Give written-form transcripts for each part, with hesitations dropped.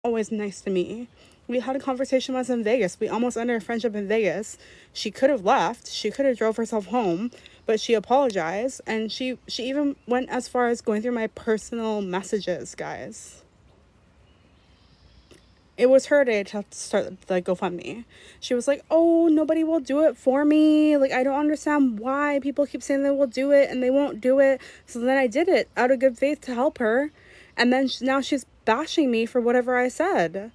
always nice to me. We had a conversation once in Vegas. We almost ended a friendship in Vegas. She could have left. She could have drove herself home, but she apologized, and she even went as far as going through my personal messages, guys. It was her day to start the GoFundMe. She was like, "Oh, nobody will do it for me. Like, I don't understand why people keep saying they will do it and they won't do it." So then I did it out of good faith to help her, and then now she's bashing me for whatever I said.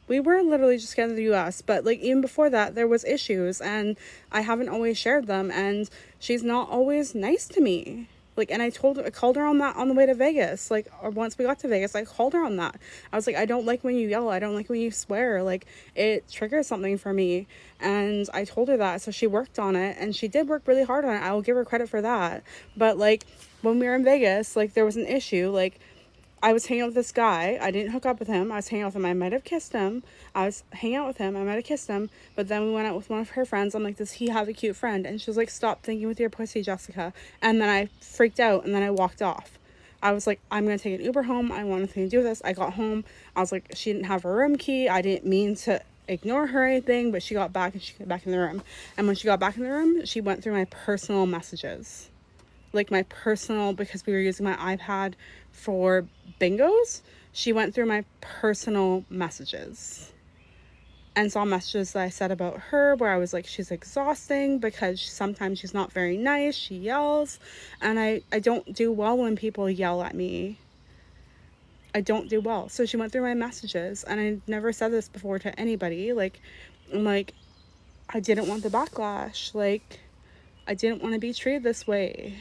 We were literally just getting to the US, but like even before that there was issues, and I haven't always shared them, and she's not always nice to me. Like, and I called her on that on the way to Vegas. Like, or once we got to Vegas, I called her on that. I was like, "I don't like when you yell. I don't like when you swear. Like, it triggers something for me." And I told her that. So she worked on it, and she did work really hard on it. I will give her credit for that. But like when we were in Vegas, like there was an issue. Like, I was hanging out with this guy. I didn't hook up with him. I was hanging out with him. I might have kissed him. I was hanging out with him. I might have kissed him. But then we went out with one of her friends. I'm like, "Does he have a cute friend?" And she was like, "Stop thinking with your pussy, Jessica." And then I freaked out, and then I walked off. I was like, "I'm going to take an Uber home. I want nothing to do with this." I got home. I was like, she didn't have her room key. I didn't mean to ignore her or anything, but she got back, and she got back in the room. And when she got back in the room, she went through my personal messages. Like my personal, because we were using my iPad for bingos, she went through my personal messages and saw messages that I said about her where I was like, she's exhausting because sometimes she's not very nice, she yells, and I don't do well when people yell at me. I don't do well. So she went through my messages, and I never said this before to anybody. Like, I'm like, I didn't want the backlash. Like, I didn't want to be treated this way.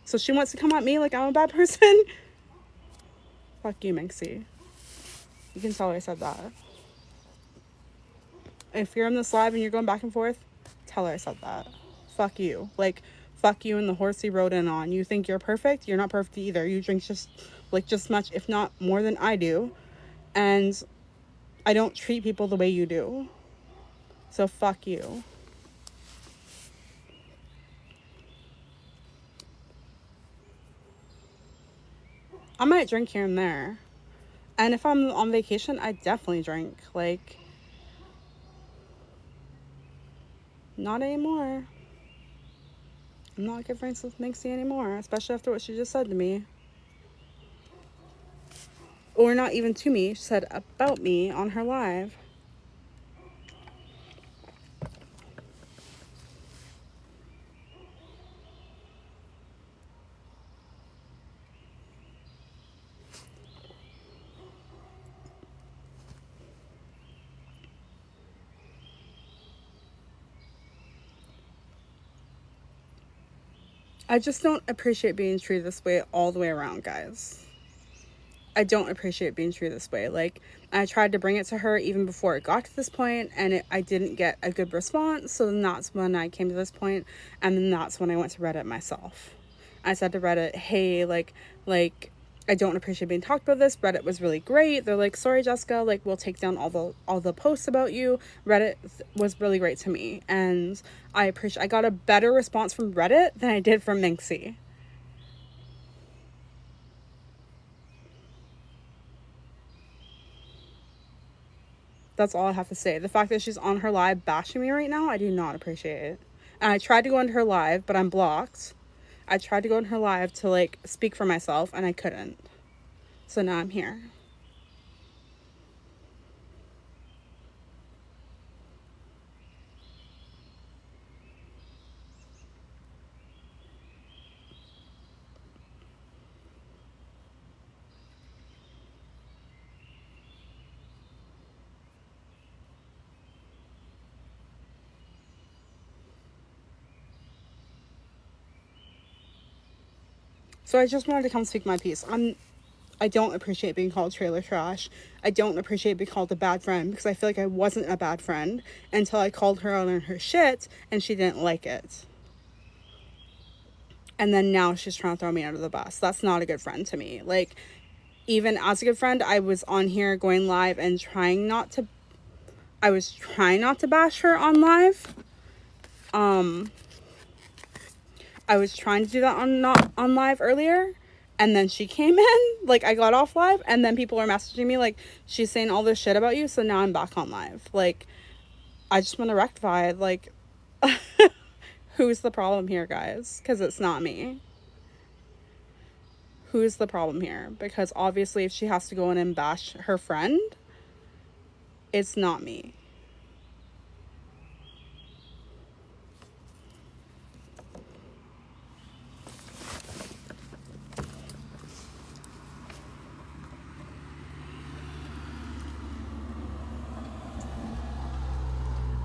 So she wants to come at me like I'm a bad person. Fuck you, Minxie. You can tell her I said that. If you're on this live and you're going back and forth, tell her I said that. Fuck you. Like, fuck you and the horse you rode in on. You think you're perfect? You're not perfect either. You drink just much, if not more than I do. And I don't treat people the way you do. So fuck you. I might drink here and there. And if I'm on vacation, I definitely drink. Like, not anymore. I'm not good friends with Minxie anymore, especially after what she just said to me. Or not even to me, she said about me on her live. I just don't appreciate being treated this way all the way around, guys. I don't appreciate being treated this way. Like, I tried to bring it to her even before it got to this point, and I didn't get a good response. So then that's when I came to this point, and then that's when I went to Reddit myself. I said to Reddit, "Hey, like, I don't appreciate being talked about this." Reddit was really great. They're like, "Sorry, Jessica, like, we'll take down all the posts about you." Reddit was really great to me, and I got a better response from Reddit than I did from Minxie. That's all I have to say. The fact that she's on her live bashing me right now, I do not appreciate it. And I tried to go into her live, but I'm blocked. I tried to go in her live to like speak for myself, and I couldn't. So now I'm here. So I just wanted to come speak my piece. I don't appreciate being called trailer trash. I don't appreciate being called a bad friend, because I feel like I wasn't a bad friend until I called her out on her shit and she didn't like it. And then now she's trying to throw me under the bus. That's not a good friend to me. Like, even as a good friend, I was on here going live and trying not to bash her on live. I was trying to do that on live earlier, And then she came in, like, I got off live, and then people are messaging me, like, she's saying all this shit about you, so now I'm back on live. Like, I just want to rectify it. Like, who's the problem here, guys? Because it's not me. Who's the problem here? Because obviously if she has to go in and bash her friend, it's not me.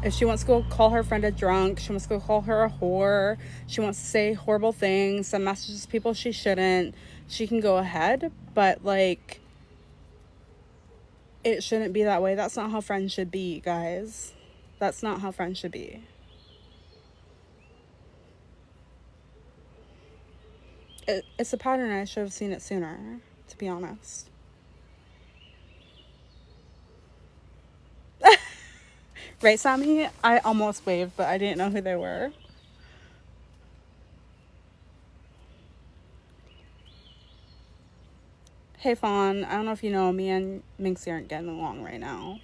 If she wants to go call her friend a drunk, she wants to go call her a whore, she wants to say horrible things, send messages to people she shouldn't, she can go ahead. But, like, it shouldn't be that way. That's not how friends should be, guys. That's not how friends should be. It's a pattern. I should have seen it sooner, to be honest. Right, Sammy? I almost waved, but I didn't know who they were. Hey, Fawn. I don't know if you know, me and Minxie aren't getting along right now.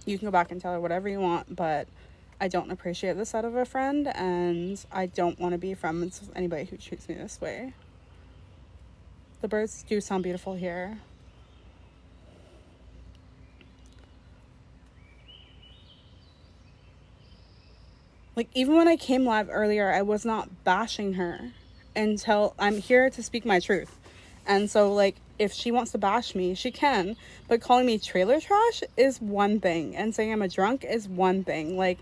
You can go back and tell her whatever you want, but I don't appreciate this out of a friend, and I don't want to be friends with anybody who treats me this way. The birds do sound beautiful here. Like, even when I came live earlier, I was not bashing her until I'm here to speak my truth. And so, like, if she wants to bash me, she can. But calling me trailer trash is one thing. And saying I'm a drunk is one thing. Like,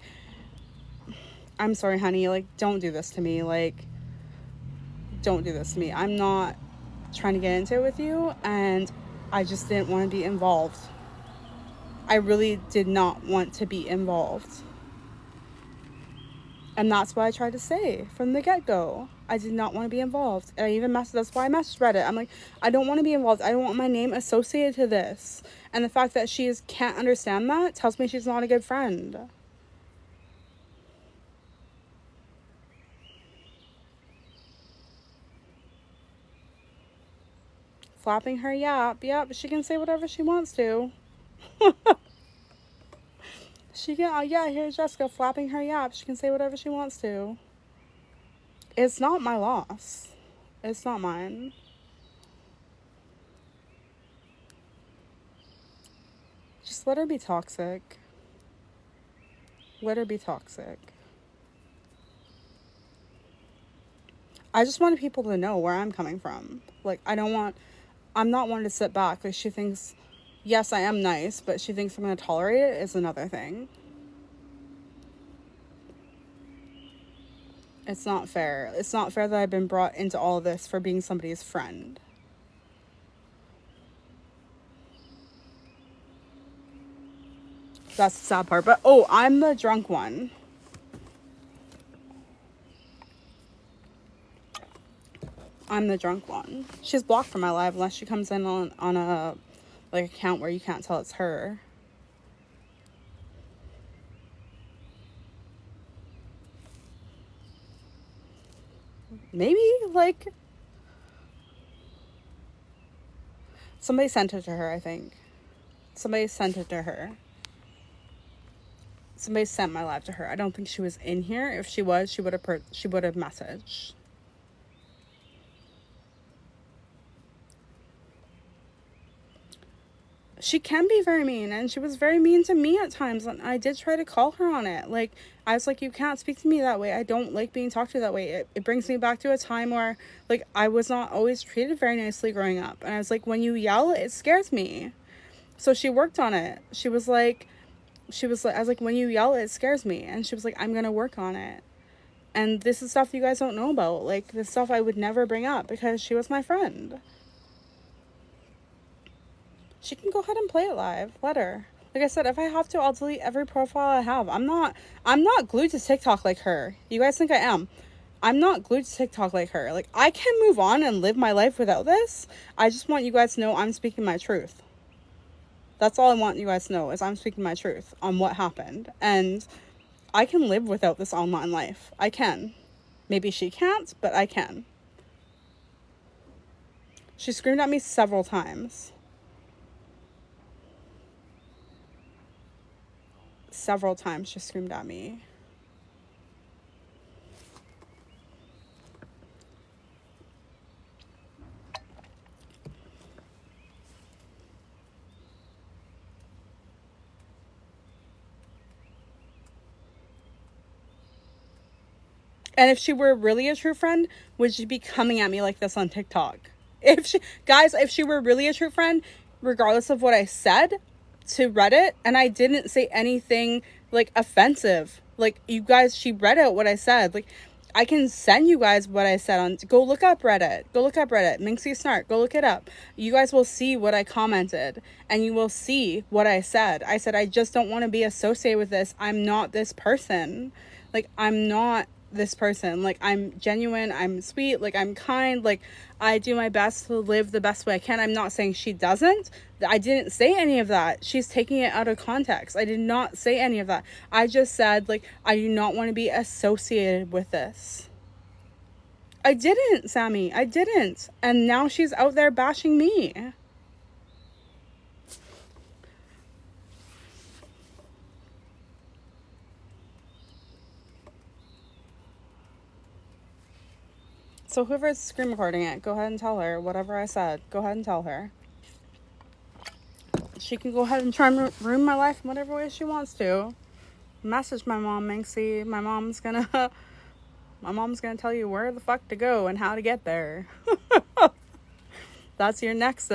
I'm sorry, honey. Like, don't do this to me. Like, don't do this to me. I'm not trying to get into it with you. And I just didn't want to be involved. I really did not want to be involved. And that's what I tried to say from the get-go. I did not want to be involved. And I even that's why I messaged Reddit. I'm like, I don't want to be involved. I don't want my name associated to this. And the fact that she can't understand that tells me she's not a good friend. Flapping her yap. Yep, she can say whatever she wants to. She can, yeah, here's Jessica flapping her yap. She can say whatever she wants to. It's not my loss. It's not mine. Just let her be toxic. Let her be toxic. I just wanted people to know where I'm coming from. Like, I'm not wanting to sit back. Like, she thinks, yes, I am nice, but she thinks I'm going to tolerate it is another thing. It's not fair. It's not fair that I've been brought into all of this for being somebody's friend. That's the sad part. But, oh, I'm the drunk one. I'm the drunk one. She's blocked from my live unless she comes in on a, like, account where you can't tell it's her. Maybe, like, somebody sent it to her, I think. Somebody sent it to her. Somebody sent my live to her. I don't think she was in here. If she was, she would have messaged. She can be very mean, and she was very mean to me at times, and I did try to call her on it. Like, I was like, you can't speak to me that way. I don't like being talked to that way. It brings me back to a time where, like, I was not always treated very nicely growing up, and I was like, when you yell, it scares me. So she worked on it. I was like, when you yell, it scares me. And she was like, I'm gonna work on it. And this is stuff you guys don't know about. Like, this stuff I would never bring up because she was my friend. She can go ahead and play it live. Let her. Like I said, if I have to, I'll delete every profile I have. I'm not glued to TikTok like her. You guys think I am. I'm not glued to TikTok like her. Like, I can move on and live my life without this. I just want you guys to know I'm speaking my truth. That's all I want you guys to know, is I'm speaking my truth on what happened. And I can live without this online life. I can. Maybe she can't, but I can. She screamed at me several times. Several times she screamed at me. And if she were really a true friend, would she be coming at me like this on TikTok? If she were really a true friend, regardless of what I said to Reddit, and I didn't say anything like offensive, like, you guys, she read out what I said. Like, I can send you guys what I said on, go look up Reddit, Minxie Snark, go look it up. You guys will see what I commented, and you will see what I said. I said, I just don't want to be associated with this. I'm not this person. Like, I'm not this person. Like, I'm genuine, I'm sweet, like, I'm kind, like, I do my best to live the best way I can. I'm not saying she doesn't. I didn't say any of that. She's taking it out of context. I did not say any of that. I just said, like, I do not want to be associated with this. I didn't, Sammy. I didn't. And now she's out there bashing me. So whoever's screen recording it, go ahead and tell her whatever I said. Go ahead and tell her. She can go ahead and try and ruin my life in whatever way she wants to. Message my mom, Minxie. My mom's gonna tell you where the fuck to go and how to get there. That's your next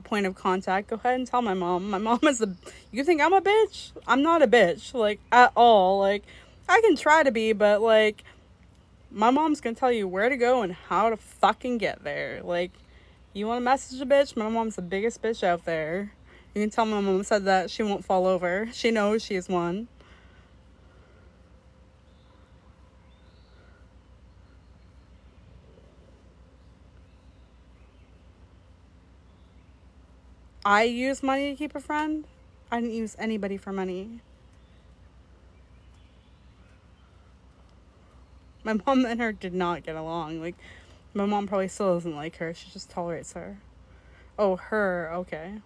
point of contact. Go ahead and tell my mom. My mom is you think I'm a bitch? I'm not a bitch, like, at all. Like, I can try to be, but, like, my mom's gonna tell you where to go and how to fucking get there. Like, you want to message a bitch? My mom's the biggest bitch out there. You can tell my mom said that. She won't fall over. She knows she's one. I use money to keep a friend. I didn't use anybody for money. My mom and her did not get along. Like, my mom probably still doesn't like her. She just tolerates her. Oh, her. Okay.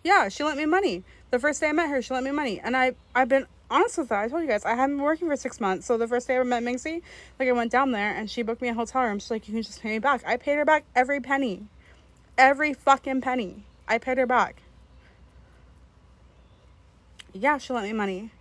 Yeah, she lent me money. The first day I met her, she lent me money. And I've been honest with that. I told you guys, I haven't been working for 6 months. So the first day I met Minxie, like, I went down there and she booked me a hotel room. She's like, you can just pay me back. I paid her back every penny. Every fucking penny. I paid her back. Yeah, she lent me money.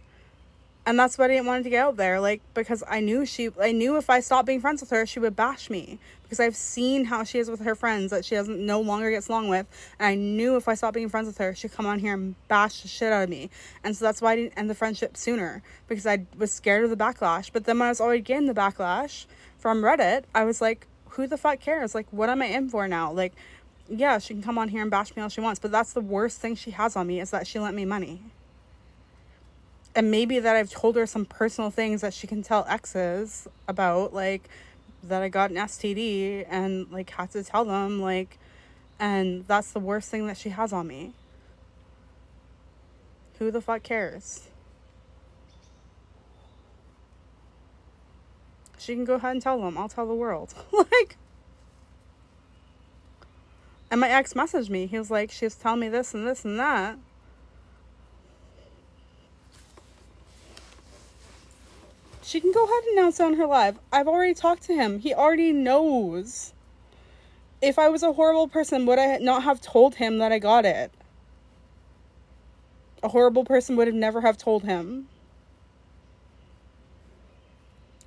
And that's why I didn't want to get out there, like, because I knew if I stopped being friends with her, she would bash me. Because I've seen how she is with her friends that she no longer gets along with. And I knew if I stopped being friends with her, she'd come on here and bash the shit out of me. And so that's why I didn't end the friendship sooner. Because I was scared of the backlash. But then when I was already getting the backlash from Reddit, I was like, who the fuck cares? Like, what am I in for now? Like, yeah, she can come on here and bash me all she wants. But that's the worst thing she has on me, is that she lent me money. And maybe that I've told her some personal things that she can tell exes about, like, that I got an STD and, like, had to tell them, like, and that's the worst thing that she has on me. Who the fuck cares? She can go ahead and tell them. I'll tell the world. Like, and my ex messaged me. He was like, she was telling me this and this and that. She can go ahead and announce it on her live. I've already talked to him. He already knows. If I was a horrible person, would I not have told him that I got it? A horrible person would have never have told him.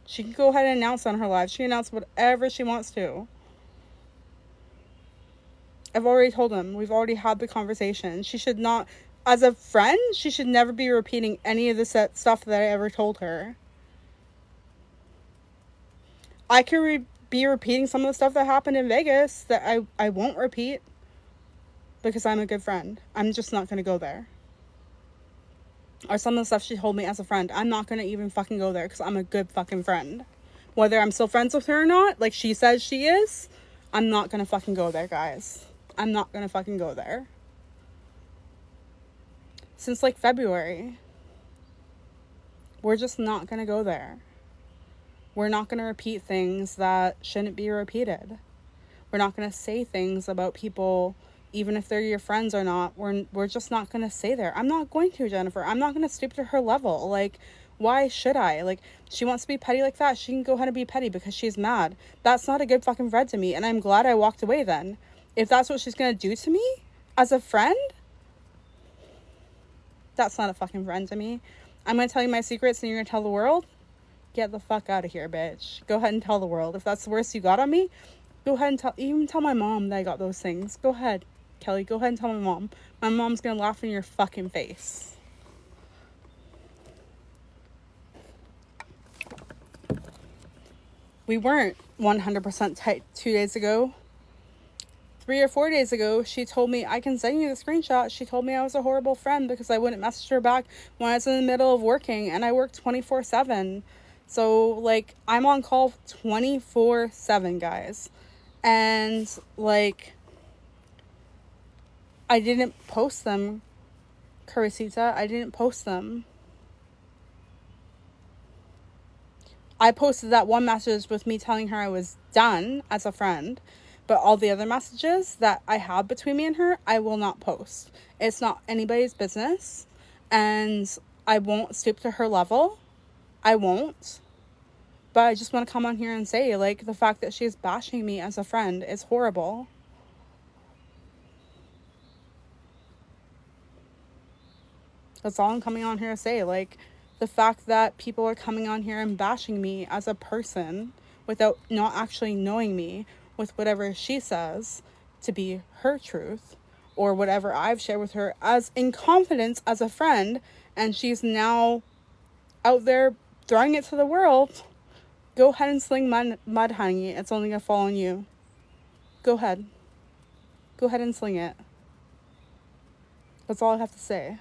She can go ahead and announce on her live. She can announce whatever she wants to. I've already told him. We've already had the conversation. She should not, as a friend, she should never be repeating any of the stuff that I ever told her. I could be repeating some of the stuff that happened in Vegas that I won't repeat because I'm a good friend. I'm just not going to go there. Or some of the stuff she told me as a friend. I'm not going to even fucking go there because I'm a good fucking friend. Whether I'm still friends with her or not, like she says she is, I'm not going to fucking go there, guys. I'm not going to fucking go there. Since, like, February. We're just not going to go there. We're not going to repeat things that shouldn't be repeated. We're not going to say things about people, even if they're your friends or not. We're just not going to say there. I'm not going to, Jennifer. I'm not going to stoop to her level. Like, why should I? Like, she wants to be petty like that. She can go ahead and be petty because she's mad. That's not a good fucking friend to me. And I'm glad I walked away then. If that's what she's going to do to me as a friend, that's not a fucking friend to me. I'm going to tell you my secrets and you're going to tell the world? Get the fuck out of here, bitch. Go ahead and tell the world. If that's the worst you got on me, go ahead and even tell my mom that I got those things. Go ahead, Kelly. Go ahead and tell my mom. My mom's going to laugh in your fucking face. We weren't 100% tight 2 days ago. 3 or 4 days ago, she told me, I can send you the screenshot. She told me I was a horrible friend because I wouldn't message her back when I was in the middle of working, and I work 24/7. So, like, I'm on call 24/7, guys. And, like, I didn't post them, Carissita. I didn't post them. I posted that one message with me telling her I was done as a friend. But all the other messages that I have between me and her, I will not post. It's not anybody's business. And I won't stoop to her level. I won't. But I just want to come on here and say, like, the fact that she's bashing me as a friend is horrible. That's all I'm coming on here to say. Like, the fact that people are coming on here and bashing me as a person without not actually knowing me, with whatever she says to be her truth, or whatever I've shared with her as in confidence as a friend, and she's now out there throwing it to the world. Go ahead and sling mud, honey. It's only gonna fall on you. Go ahead. Go ahead and sling it. That's all I have to say.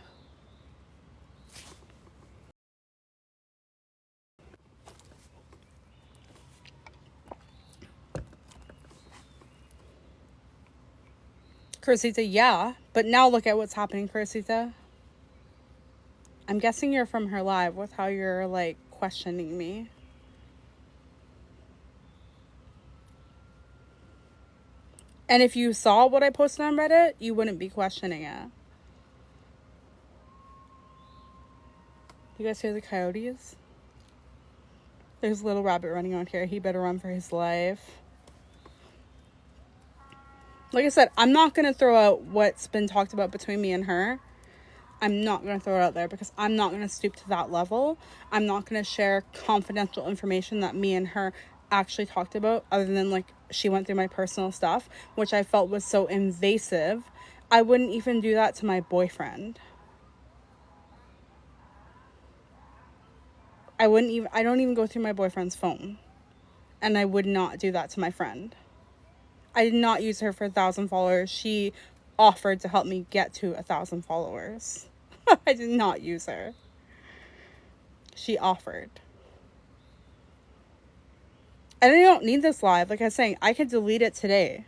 Carissita, yeah. But now look at what's happening, Carissita. I'm guessing you're from her live with how you're, like, questioning me. And if you saw what I posted on Reddit, you wouldn't be questioning it. You guys hear the coyotes? There's a little rabbit running out here. He better run for his life. Like I said, I'm not going to throw out what's been talked about between me and her. I'm not going to throw it out there because I'm not going to stoop to that level. I'm not going to share confidential information that me and her actually talked about, other than, like, she went through my personal stuff, which I felt was so invasive. I wouldn't even do that to my boyfriend. I don't even go through my boyfriend's phone. And I would not do that to my friend. I did not use her for 1,000 followers. She offered to help me get to 1,000 followers. I did not use her. She offered. And I don't need this live. Like I was saying, I could delete it today.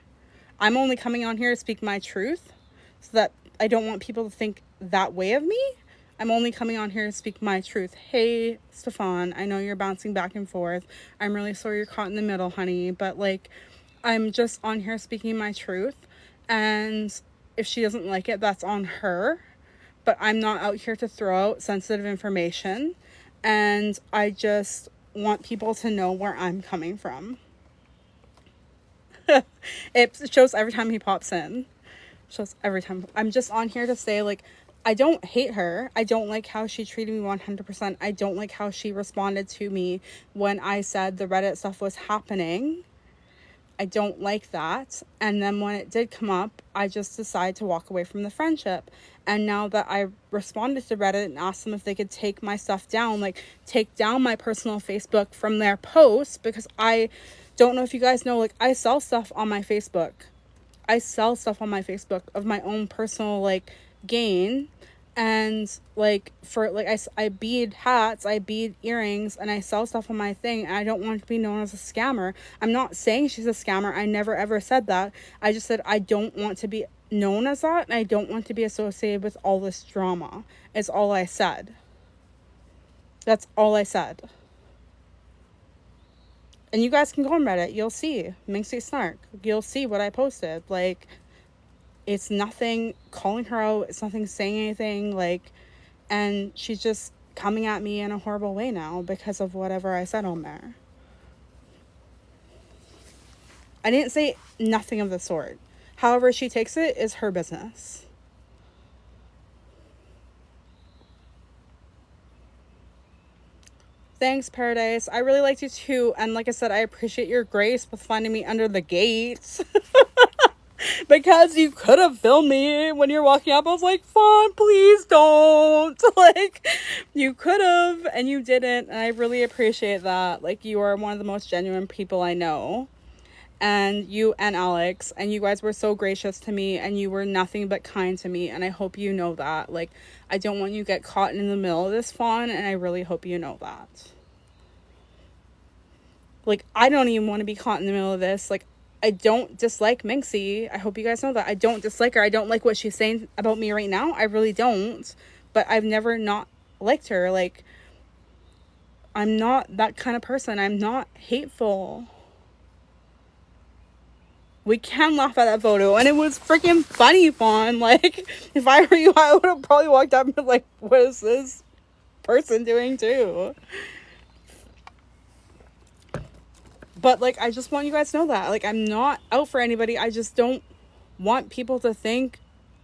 I'm only coming on here to speak my truth, so that I don't want people to think that way of me. I'm only coming on here to speak my truth. Hey, Stefan, I know you're bouncing back and forth. I'm really sorry you're caught in the middle, honey. But, like, I'm just on here speaking my truth. And if she doesn't like it, that's on her. But I'm not out here to throw out sensitive information. And I just want people to know where I'm coming from. It shows every time he pops in. Shows every time. I'm just on here to say, like, I don't hate her. I don't like how she treated me 100%. I don't like how she responded to me when I said the Reddit stuff was happening. I don't like that. And then when it did come up, I just decided to walk away from the friendship. And now that I responded to Reddit and asked them if they could take my stuff down, like, take down my personal Facebook from their posts, because I don't know if you guys know, like, I sell stuff on my Facebook. I sell stuff on my Facebook of my own personal, like, gain. And, like, for, like, I bead hats, I bead earrings, and I sell stuff on my thing, and I don't want to be known as a scammer. I'm not saying she's a scammer. I never ever said that. I just said I don't want to be known as that, and I don't want to be associated with all this drama. Is all I said. That's all I said. And you guys can go on Reddit. You'll see Minxie Snark. You'll see what I posted. Like, it's nothing calling her out. It's nothing saying anything. Like, and she's just coming at me in a horrible way now because of whatever I said on there. I didn't say nothing of the sort. However she takes it is her business. Thanks, Paradise. I really liked you too. And like I said, I appreciate your grace with finding me under the gate. Because you could have filmed me when you're walking up. I was like, Fawn, please don't. Like, you could have, and you didn't. And I really appreciate that. Like, you are one of the most genuine people I know. And you and Alex, and you guys were so gracious to me, and you were nothing but kind to me. And I hope you know that. Like, I don't want you to get caught in the middle of this, Fawn, and I really hope you know that. Like, I don't even want to be caught in the middle of this. Like, I don't dislike Minxie. I hope you guys know that. I don't dislike her. I don't like what she's saying about me right now. I really don't. But I've never not liked her. Like, I'm not that kind of person. I'm not hateful. We can laugh at that photo. And it was freaking funny, Fawn. Like, if I were you, I would have probably walked up and been like, what is this person doing too? But, like, I just want you guys to know that. Like, I'm not out for anybody. I just don't want people to think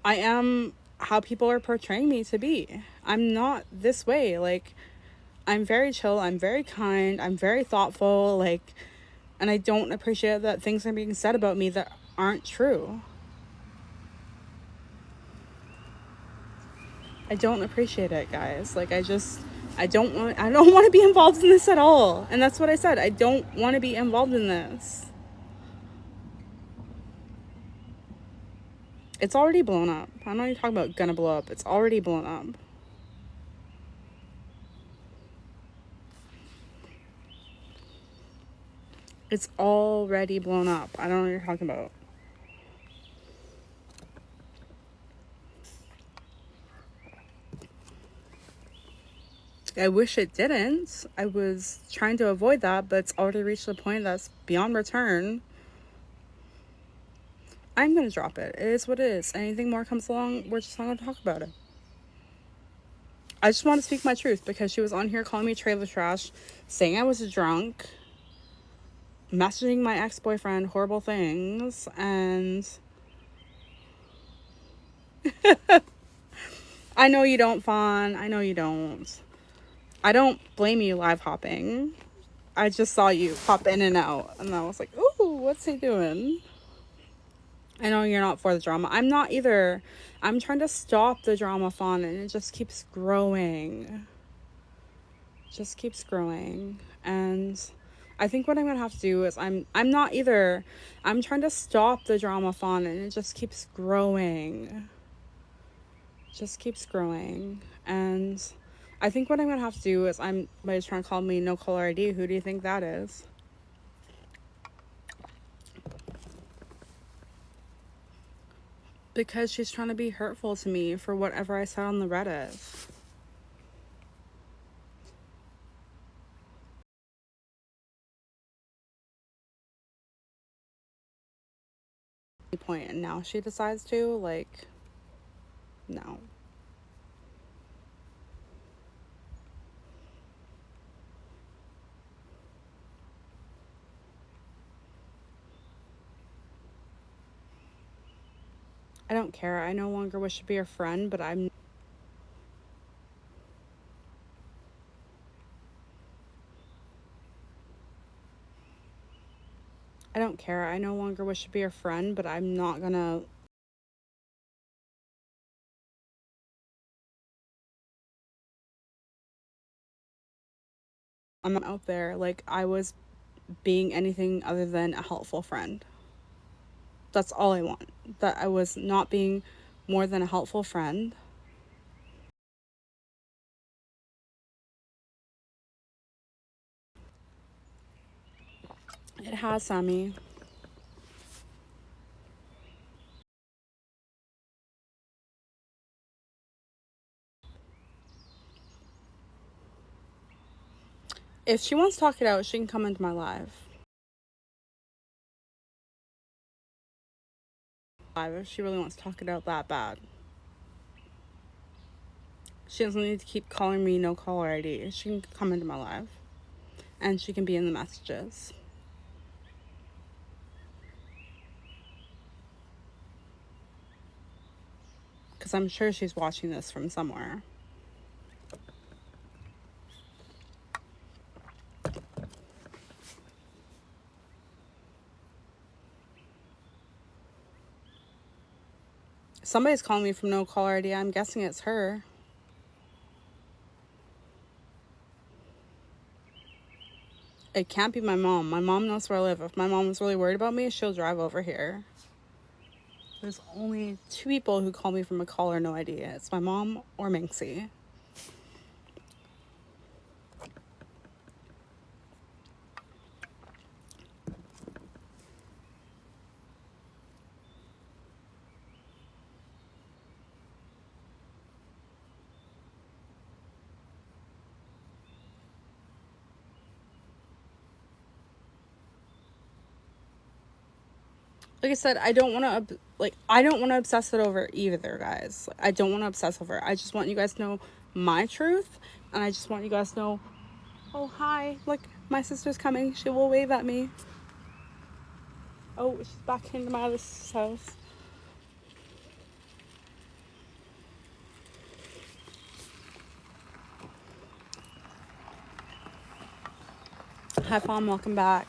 I am how people are portraying me to be. I'm not this way. Like, I'm very chill. I'm very kind. I'm very thoughtful. Like, and I don't appreciate that things are being said about me that aren't true. I don't appreciate it, guys. Like, I don't want to be involved in this at all. And that's what I said. I don't want to be involved in this. It's already blown up. I don't know what you're talking about gonna blow up. It's already blown up. It's already blown up. I don't know what you're talking about. I wish it didn't. I was trying to avoid that, but it's already reached a point that's beyond return. I'm gonna drop it. It is what it is. Anything more comes along, we're just not gonna talk about it. I just want to speak my truth because she was on here calling me trailer trash, saying I was drunk, messaging my ex-boyfriend horrible things, and I know you don't, Fawn. I know you don't. I don't blame you live hopping. I just saw you pop in and out, and I was like, ooh, what's he doing? I know you're not for the drama. I'm not either. I'm trying to stop the drama, Fawn, and it just keeps growing. Just keeps growing. And I think what I'm gonna have to do is I'm not either. I'm trying to stop the drama, Fawn, and it just keeps growing. Just keeps growing. And I think what I'm gonna have to do is somebody's trying to call me no caller ID. Who do you think that is? Because she's trying to be hurtful to me for whatever I said on the Reddit. Point, and now she decides to, like, no. I don't care. I no longer wish to be your friend, but I don't care. I no longer wish to be your friend, but I'm not gonna. I'm out there like I was being anything other than a helpful friend. That's all I want. That I was not being more than a helpful friend. It has, Sammy. If she wants to talk it out, she can come into my live. If she really wants to talk it out that bad. She doesn't need to keep calling me no caller ID. She can come into my live. And she can be in the messages. Because I'm sure she's watching this from somewhere. Somebody's calling me from no caller ID. I'm guessing it's her. It can't be my mom. My mom knows where I live. If my mom was really worried about me, she'll drive over here. There's only 2 people who call me from a caller no ID. It's my mom or Minxie. Like I said, I don't want to obsess it over either, guys. I don't want to obsess over it. I just want you guys to know my truth, and I just want you guys to know, oh, hi, look, my sister's coming. She will wave at me. Oh, she's back into my other sister's house. Hi, Fawn, welcome back.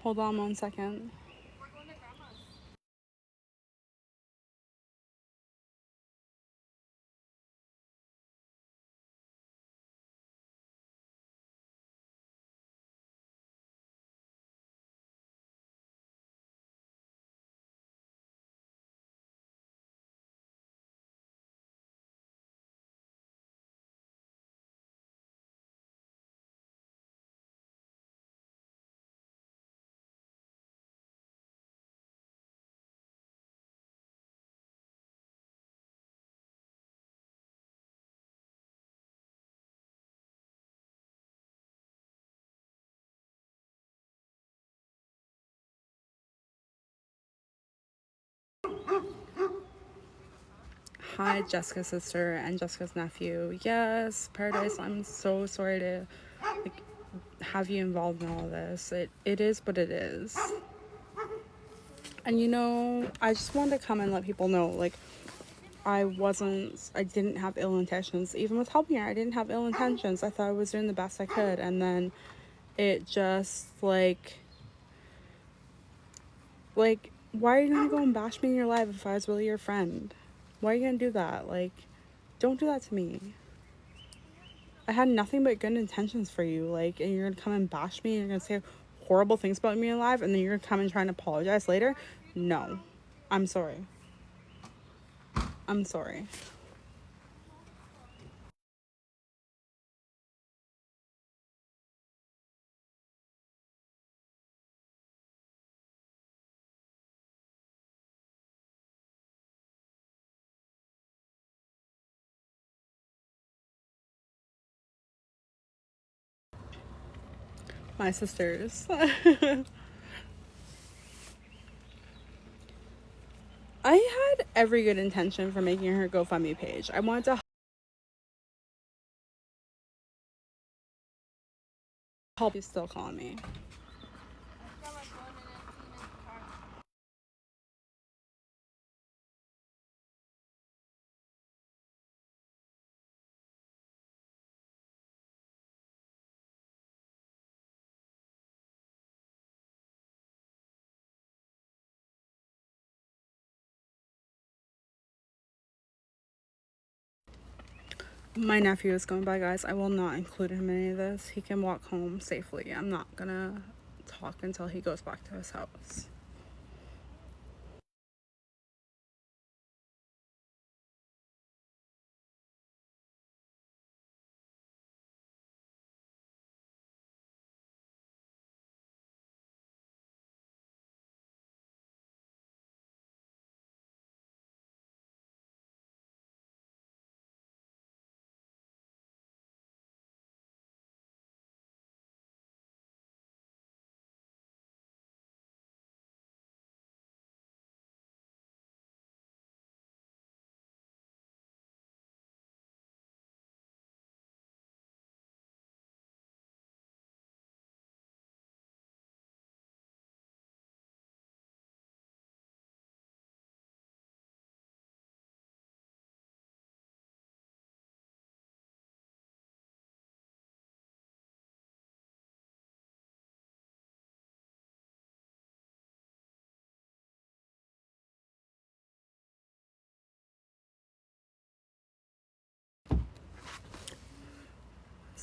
Hold on 1 second. We're going to Grandma's. Hi, Jessica's sister and Jessica's nephew. Yes, Paradise, I'm so sorry to have you involved in all this. It is what it is. And I just wanted to come and let people know, I didn't have ill intentions. Even with helping her, I didn't have ill intentions. I thought I was doing the best I could. And then it just, why are you gonna go and bash me in your life if I was really your friend? Why are you gonna do that? Don't do that to me. I had nothing but good intentions for you, and you're gonna come and bash me and you're gonna say horrible things about me in live, and then you're gonna come and try and apologize later? No. I'm sorry. I'm sorry. My sisters. I had every good intention for making her GoFundMe page. I wanted to help you. Still calling me. My nephew is going by, guys. I will not include him in any of this. He can walk home safely. I'm not gonna talk until he goes back to his house.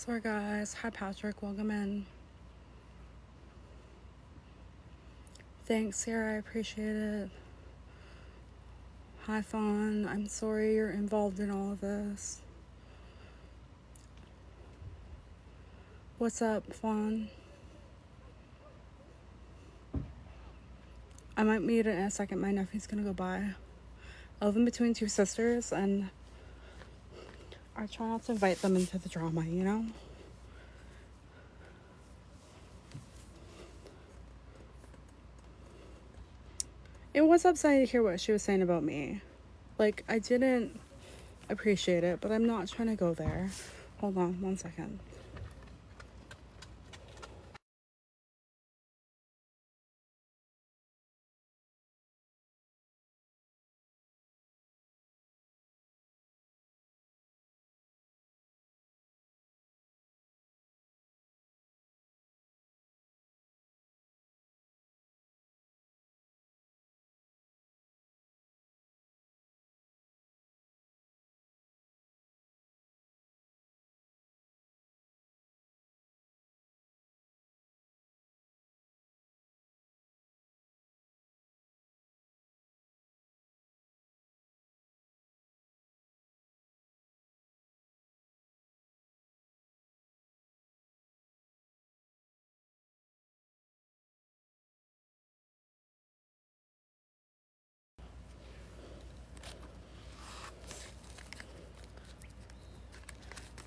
swear, guys. Hi, Patrick. Welcome in. Thanks, Sarah. I appreciate it. Hi, Fawn. I'm sorry you're involved in all of this. What's up, Fawn? I might mute it in a second. My nephew's gonna go by. I live in between two sisters, and I try not to invite them into the drama, you know? It was upsetting to hear what she was saying about me. Like, I didn't appreciate it, but I'm not trying to go there. Hold on 1 second.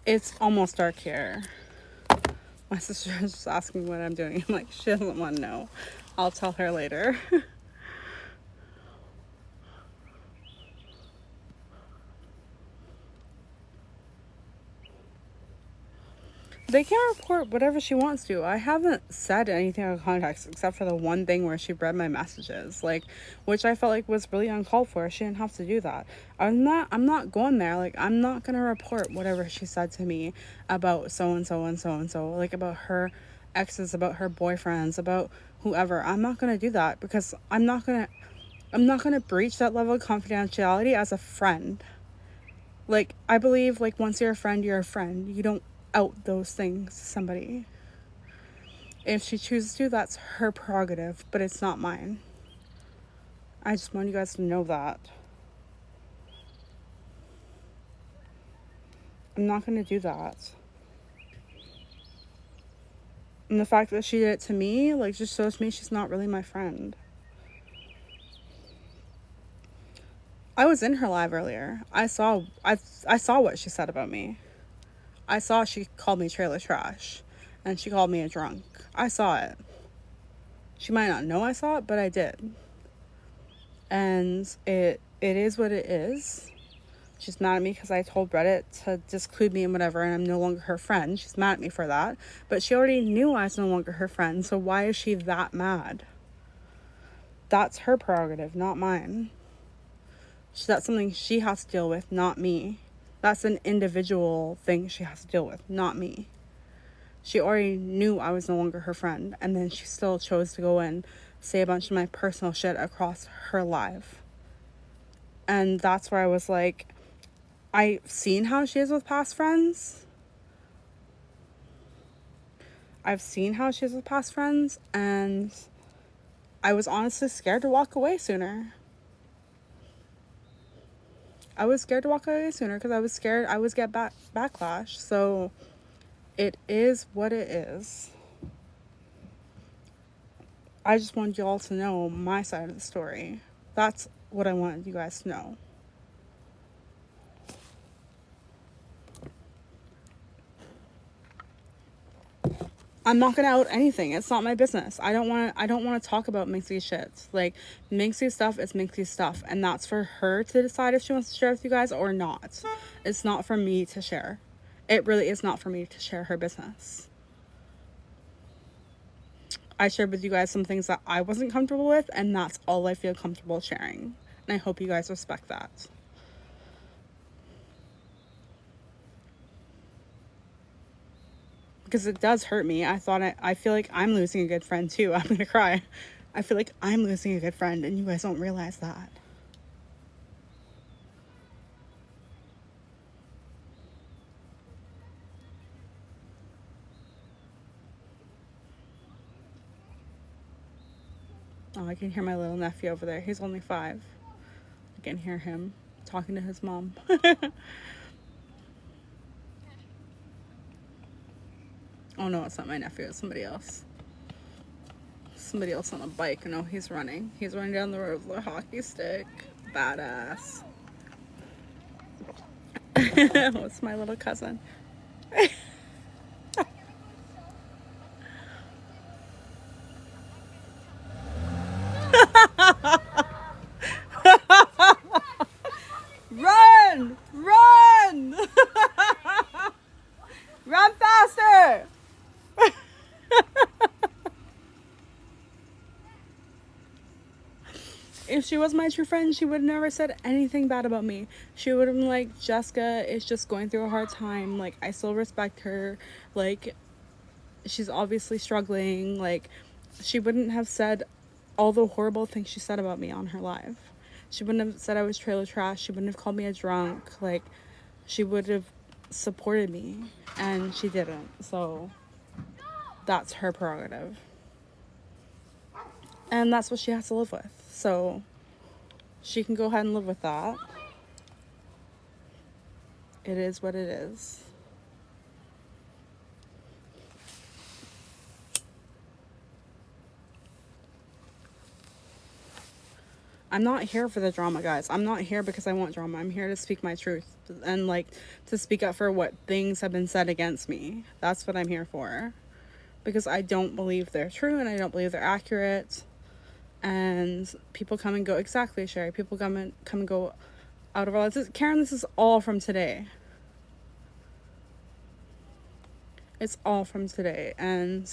It's almost dark here. My sister is just asking what I'm doing. I'm like, she doesn't want to know. I'll tell her later. They can report whatever she wants to. I haven't said anything out of context except for the one thing where she read my messages, like, which I felt like was really uncalled for. She didn't have to do that. I'm not going there. Like, I'm not gonna report whatever she said to me about so and so and so and so, like about her exes, about her boyfriends, about whoever. I'm not gonna do that because I'm not gonna breach that level of confidentiality as a friend. Like, I believe, like, once you're a friend, you're a friend. You don't out those things to somebody. If she chooses to, that's her prerogative, but it's not mine. I just want you guys to know that. I'm not going to do that. And the fact that she did it to me, like, just shows me she's not really my friend. I was in her live earlier. I saw what she said about me. I saw she called me trailer trash, and she called me a drunk. I saw it. She might not know I saw it, but I did. And it is what it is. She's mad at me because I told Reddit to disclude me and whatever, and I'm no longer her friend. She's mad at me for that. But she already knew I was no longer her friend, so why is she that mad? That's her prerogative, not mine. That's something she has to deal with, not me. That's an individual thing she has to deal with, not me. She already knew I was no longer her friend, and then she still chose to go and say a bunch of my personal shit across her live. And that's where I was like, I've seen how she is with past friends. And I was honestly scared to walk away sooner. Because I was scared I would get backlash. So it is what it is. I just wanted y'all to know my side of the story. That's what I wanted you guys to know. I'm not gonna out anything. It's not my business. I don't want to talk about Minxie's shit. Like, Minxie's stuff is Minxie's stuff, and that's for her to decide if she wants to share with you guys or not. It's not for me to share. It really is not for me to share her business. I shared with you guys some things that I wasn't comfortable with, and that's all I feel comfortable sharing. And I hope you guys respect that. Because it does hurt me. I feel like I'm losing a good friend too. I'm gonna cry. I feel like I'm losing a good friend, and you guys don't realize that. Oh, I can hear my little nephew over there. He's only 5. I can hear him talking to his mom. Oh no, it's not my nephew, it's somebody else. Somebody else on a bike. No, he's running. He's running down the road with a hockey stick. Badass. What's my little cousin? Run! Run! Run faster! If she was my true friend, she would have never said anything bad about me. She would have been like, Jessica is just going through a hard time. Like, I still respect her. Like, she's obviously struggling. Like, she wouldn't have said all the horrible things she said about me on her live. She wouldn't have said I was trailer trash. She wouldn't have called me a drunk. Like, she would have supported me, and she didn't. So that's her prerogative, and that's what she has to live with. So she can go ahead and live with that. It is what it is. I'm not here for the drama, guys. I'm not here because I want drama. I'm here to speak my truth and, like, to speak up for what things have been said against me. That's what I'm here for. Because I don't believe they're true and I don't believe they're accurate. And people come and go. Exactly, Sherry. People come and go out of our lives. Karen, this is all from today. It's all from today. And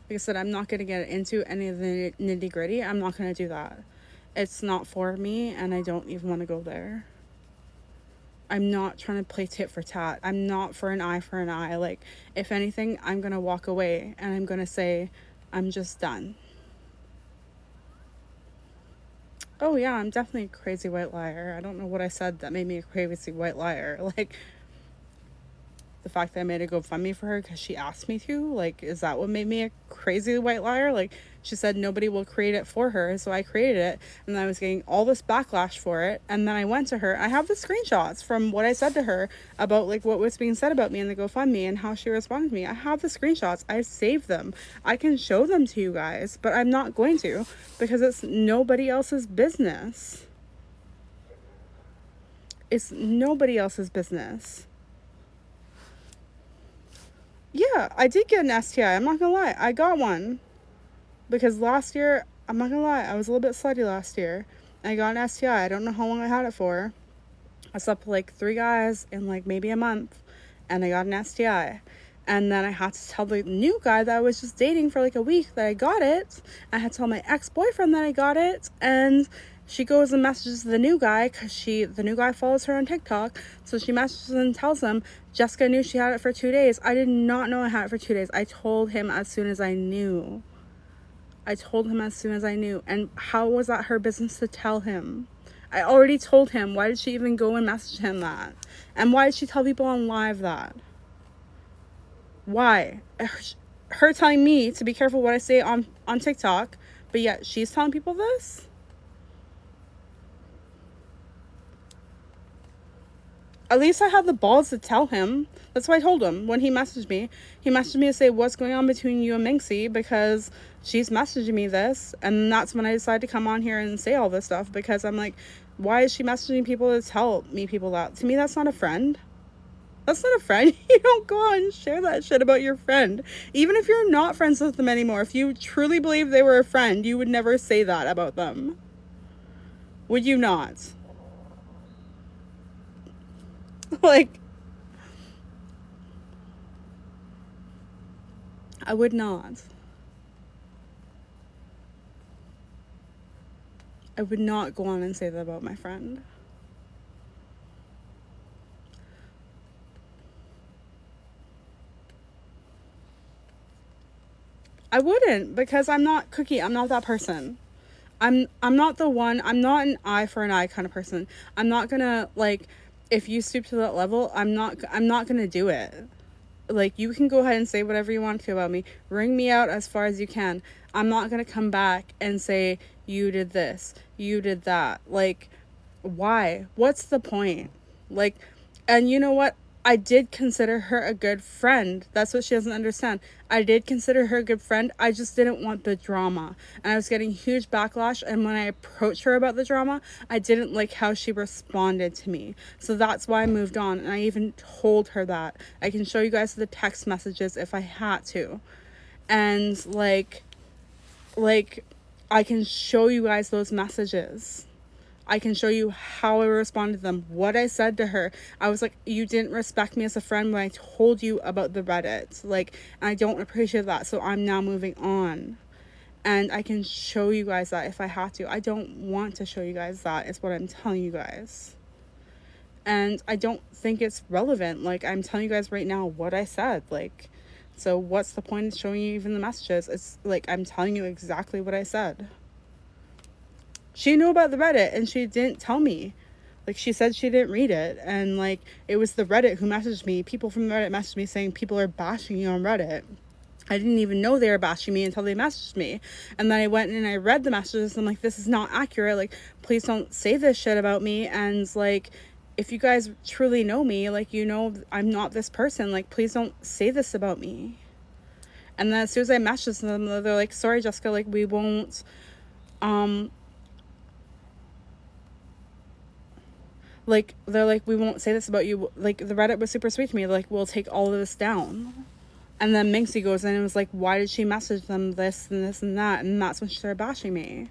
like I said, I'm not going to get into any of the nitty gritty. I'm not going to do that. It's not for me, and I don't even want to go there. I'm not trying to play tit for tat. I'm not for an eye. Like, if anything, I'm going to walk away, and I'm going to say, I'm just done. Oh, yeah, I'm definitely a crazy white liar. I don't know what I said that made me a crazy white liar. Like, the fact that I made a GoFundMe for her because she asked me to, like, is that what made me a crazy white liar? Like, she said nobody will create it for her, so I created it, and I was getting all this backlash for it, and then I went to her. I have the screenshots from what I said to her about, like, what was being said about me in the GoFundMe and how she responded to me. I have the screenshots. I saved them. I can show them to you guys, but I'm not going to because it's nobody else's business. It's nobody else's business. Yeah, I did get an STI. I'm not gonna lie. I got one. Because last year, I'm not gonna lie, I was a little bit slutty last year. I got an STI. I don't know how long I had it for. I slept with like 3 guys in like maybe a month. And I got an STI. And then I had to tell the new guy that I was just dating for like a week that I got it. I had to tell my ex-boyfriend that I got it. And she goes and messages the new guy because the new guy follows her on TikTok. So she messages and tells him, Jessica knew she had it for 2 days. I did not know I had it for 2 days. I told him as soon as I knew. And how was that her business to tell him? I already told him. Why did she even go and message him that? And why did she tell people on live that? Why? Her telling me to be careful what I say on TikTok, but yet she's telling people this? At least I had the balls to tell him. That's what I told him when he messaged me. He messaged me to say, what's going on between you and Minxie? Because she's messaging me this. And that's when I decided to come on here and say all this stuff. Because I'm like, why is she messaging people to tell me people that? To me, that's not a friend. That's not a friend. You don't go on and share that shit about your friend. Even if you're not friends with them anymore. If you truly believe they were a friend, you would never say that about them. Would you not? Like, I would not. I would not go on and say that about my friend. I wouldn't, because I'm not Cookie. I'm not that person. I'm not the one. I'm not an eye for an eye kind of person. I'm not gonna, like, if you stoop to that level, I'm not gonna do it. Like, you can go ahead and say whatever you want to about me. Ring me out as far as you can. I'm not gonna come back and say you did this, you did that. Like, why? What's the point? Like, and you know what? I did consider her a good friend. That's what she doesn't understand. I did consider her a good friend. I just didn't want the drama. And I was getting huge backlash. And when I approached her about the drama, I didn't like how she responded to me. So that's why I moved on. And I even told her that. I can show you guys the text messages if I had to. And like I can show you guys those messages. I can show you how I responded to them, what I said to her. I was like, you didn't respect me as a friend when I told you about the Reddit. Like, and I don't appreciate that. So I'm now moving on. And I can show you guys that if I have to. I don't want to show you guys that, is what I'm telling you guys. And I don't think it's relevant. Like, I'm telling you guys right now what I said. Like, so what's the point of showing you even the messages? It's like, I'm telling you exactly what I said. She knew about the Reddit and she didn't tell me. Like, she said she didn't read it. And like, it was the Reddit who messaged me. People from the Reddit messaged me saying people are bashing you on Reddit. I didn't even know they were bashing me until they messaged me. And then I went and I read the messages. And I'm like, this is not accurate. Like, please don't say this shit about me. And like, if you guys truly know me, like, you know, I'm not this person. Like, please don't say this about me. And then as soon as I messaged them, they're like, sorry, Jessica, like, we won't, like, they're like, we won't say this about you. Like, the Reddit was super sweet to me. Like, we'll take all of this down. And then Minxie goes in and was like, why did she message them this and this and that? And that's when she started bashing me.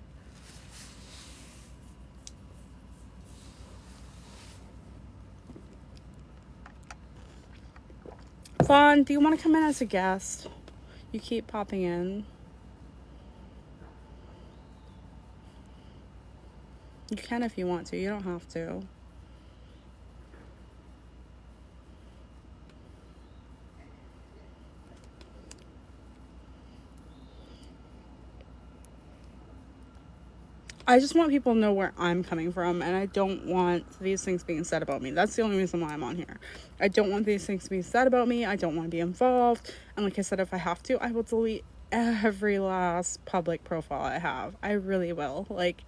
Fawn, do you want to come in as a guest? You keep popping in. You can if you want to. You don't have to. I just want people to know where I'm coming from, and I don't want these things being said about me. That's the only reason why I'm on here. I don't want these things to be said about me. I don't want to be involved. And like I said, if I have to, I will delete every last public profile I have. I really will. Like,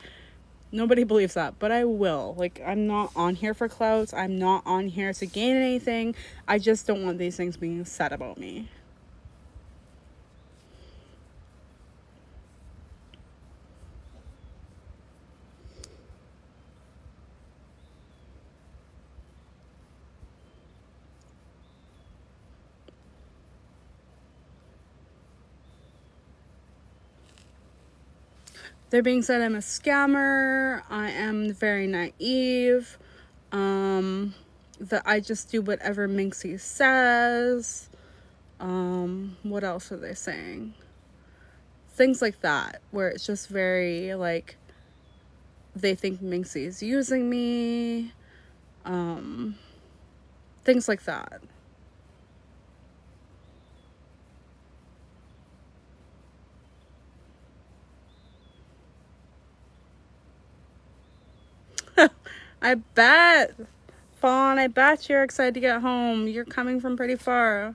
nobody believes that, but I will. Like, I'm not on here for clout. I'm not on here to gain anything. I just don't want these things being said about me. They're being said I'm a scammer. I am very naive. That I just do whatever Minxie says. What else are they saying? Things like that, where it's just very, like, they think Minxie is using me. Things like that. I bet. Fawn, I bet you're excited to get home. You're coming from pretty far.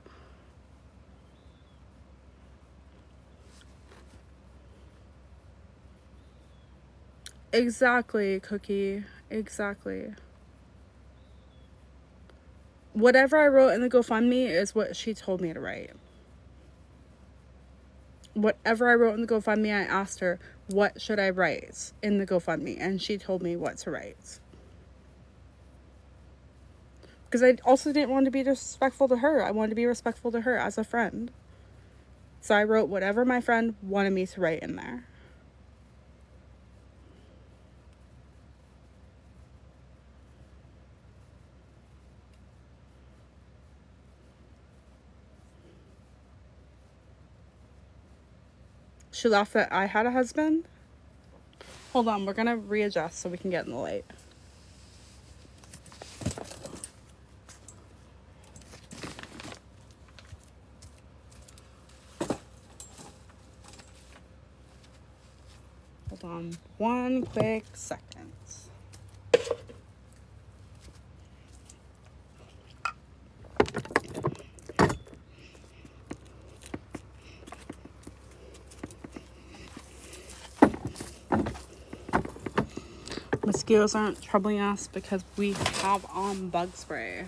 Exactly, Cookie. Exactly. Whatever I wrote in the GoFundMe is what she told me to write. Whatever I wrote in the GoFundMe, I asked her, what should I write in the GoFundMe? And she told me what to write. Because I also didn't want to be disrespectful to her. I wanted to be respectful to her as a friend. So I wrote whatever my friend wanted me to write in there. She laughed that I had a husband. Hold on, we're going to readjust so we can get in the light. Hold on one quick second. mosquitoes aren't troubling us because we have on bug spray.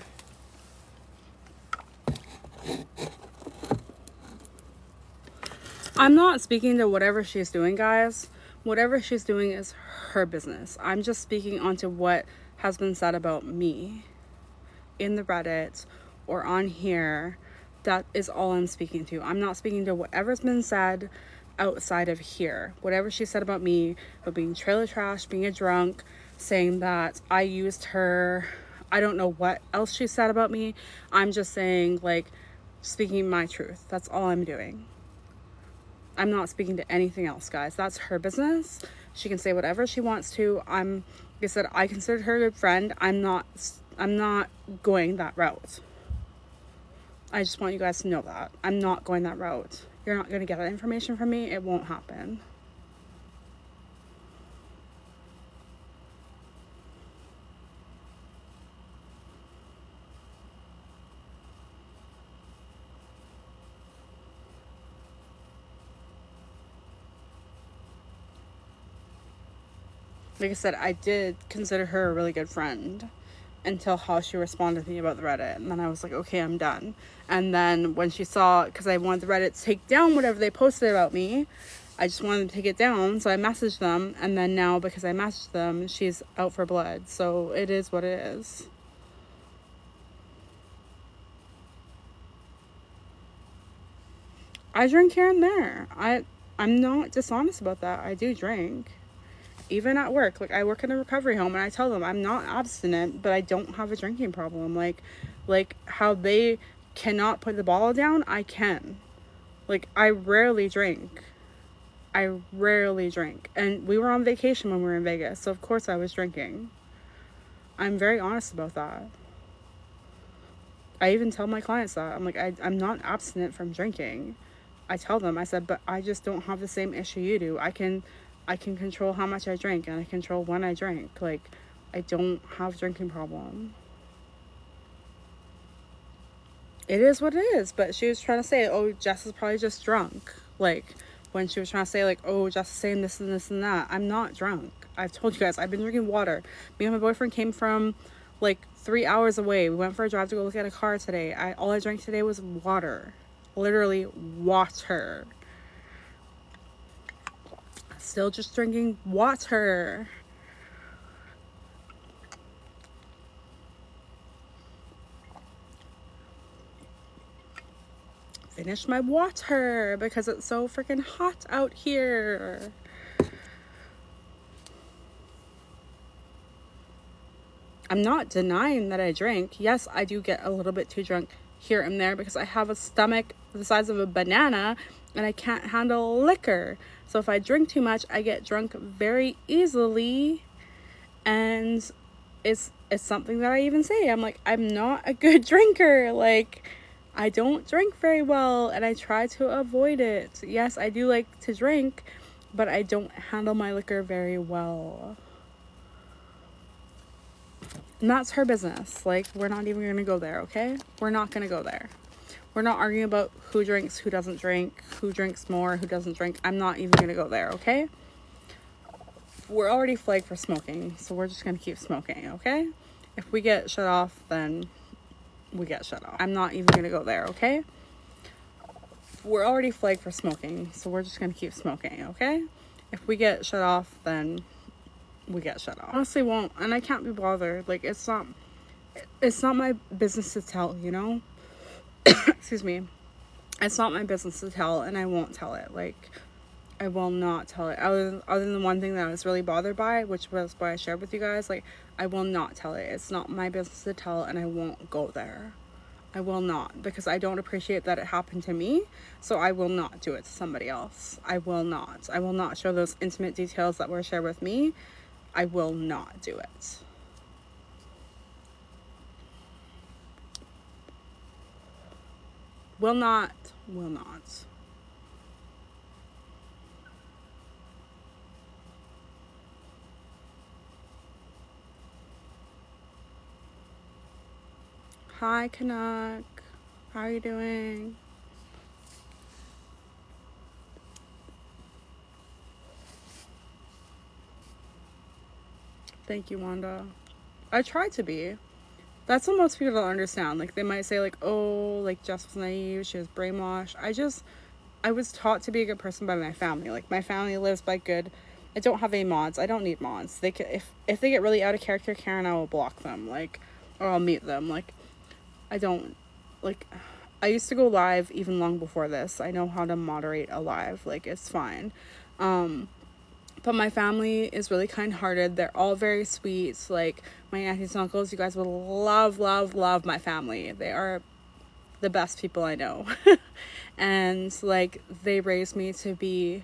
I'm not speaking to whatever she's doing, guys. Whatever she's doing is her business. I'm just speaking onto what has been said about me in the Reddit or on here. That is all I'm speaking to. I'm not speaking to whatever's been said outside of here. Whatever she said about me, about being trailer trash, being a drunk, saying that I used her. I don't know what else she said about me. I'm just saying, like, speaking my truth. That's all I'm doing. I'm not speaking to anything else, guys. That's her business. She can say whatever she wants to. Like I said, I considered her a good friend. I'm not going that route. I just want you guys to know that. I'm not going that route. You're not going to get that information from me. It won't happen. Like I said, I did consider her a really good friend until how she responded to me about the Reddit. And then I was like, okay, I'm done. And then when she saw, because I wanted the Reddit to take down whatever they posted about me, I just wanted to take it down. So I messaged them. And then now, because I messaged them, she's out for blood. So it is what it is. I drink here and there. I'm not dishonest about that. I do drink. Even at work, like I work in a recovery home, and I tell them I'm not abstinent, but I don't have a drinking problem. Like how they cannot put the bottle down, I can. Like I rarely drink. And we were on vacation when we were in Vegas, so of course I was drinking. I'm very honest about that. I even tell my clients that. I'm like, I'm not abstinent from drinking. I tell them, I said, but I just don't have the same issue you do. I can control how much I drink, and I control when I drink. Like, I don't have a drinking problem. It is what it is. But she was trying to say, oh, Jess is probably just drunk. Like, when she was trying to say, like, oh, Jess is saying this and this and that. I'm not drunk. I've told you guys, I've been drinking water. Me and my boyfriend came from, like, 3 hours away. We went for a drive to go look at a car today. All I drank today was water. Literally water. Still just drinking water. Finish my water because it's so freaking hot out here. I'm not denying that I drink. Yes, I do get a little bit too drunk here and there because I have a stomach the size of a banana and I can't handle liquor. So if I drink too much, I get drunk very easily. And it's something that I even say. I'm like, I'm not a good drinker. Like, I don't drink very well and I try to avoid it. Yes, I do like to drink, but I don't handle my liquor very well. And that's her business. Like, we're not even going to go there, okay? We're not going to go there. We're not arguing about who drinks, who doesn't drink, who drinks more, who doesn't drink. I'm not even going to go there, okay? We're already flagged for smoking, so we're just going to keep smoking, okay? If we get shut off, then we get shut off. I'm not even going to go there, okay? We're already flagged for smoking, so we're just going to keep smoking, okay? If we get shut off, then we get shut off. Honestly won't, and I can't be bothered. Like, it's not my business to tell, you know? Excuse me. It's not my business to tell, and I won't tell it. Like, I will not tell it. Other than the one thing that I was really bothered by, which was what I shared with you guys, like, I will not tell it. It's not my business to tell, and I won't go there. I will not, because I don't appreciate that it happened to me, so I will not do it to somebody else. I will not. I will not show those intimate details that were shared with me. I will not do it. Will not. Hi, Canuck. How are you doing? Thank you, Wanda. I try to be. That's what most people don't understand. Like, they might say, like, oh, like, Jess was naive, she was brainwashed. I was taught to be a good person by my family. Like, my family lives by good. I don't have any mods. I don't need mods. They can, if they get really out of character, Karen, I will block them. Like, or I'll mute them. Like, I don't, like, I used to go live even long before this. I know how to moderate a live. Like, it's fine. But my family is really kind-hearted. They're all very sweet. Like, my aunties and uncles, you guys would love, love, love my family. They are the best people I know. And, like, they raised me to be